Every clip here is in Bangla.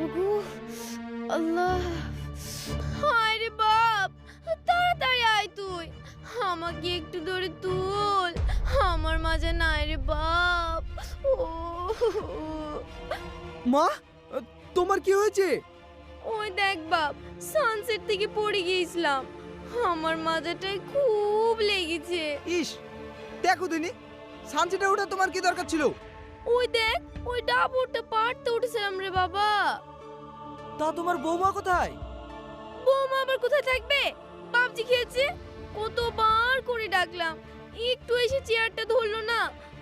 ওগো আল্লাহ, হায় রে বাপ, তাড়াতাড়ি আয় তুই, আমাকে একটু ধরে তুল, আমার মাজা নাই রে বাপ। ও মা, তোমার কি হয়েছে? ওই দেখ বাপ, সানসেট থেকে পড়ে গিয়েছিলাম, আমার মাজাটায় খুব লেগেছে। ইস, দেখো দিনি, সানসেটে ওঠা তোমার কি দরকার ছিল? ওই দেখ, ওই ডাবরটা পাড়তে উঠেছিলাম রে বাবা। তা তোমার বৌমা কোথায়? বৌমা আবার কোথায় থাকবে, পাবজি খেয়েছে, কতবার করে ডাকলাম, একটু এসে চেয়ারটা ধরলো না,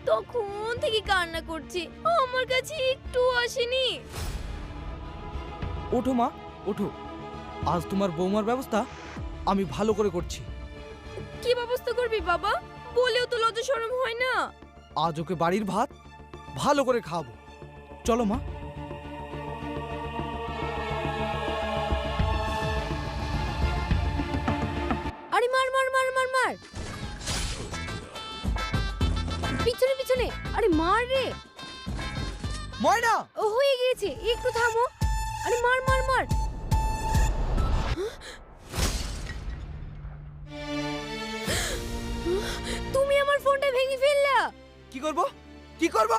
তখন থেকে কান্না করছে, আমার কাছে একটু আসেনি। ওঠো মা, ওঠো, আজ তোমার বৌমার ব্যবস্থা আমি ভালো করে করছি। কি ব্যবস্থা করবি বাবা, বলেও তো লজ্জা শরম হয় না। আজ ওকে বাড়ির ভাত ভালো করে খাওয়াবো, চলো মা। আরে মার মার মার মার মার, পিছনে পিছনে, আরে মার রে। ময়না, ও হয়ে গিয়েছে, একটু থামো, আরে মার মার মার। তুমি আমার ফোনটা ভেঙে ফেললা। কি করব, কি করব?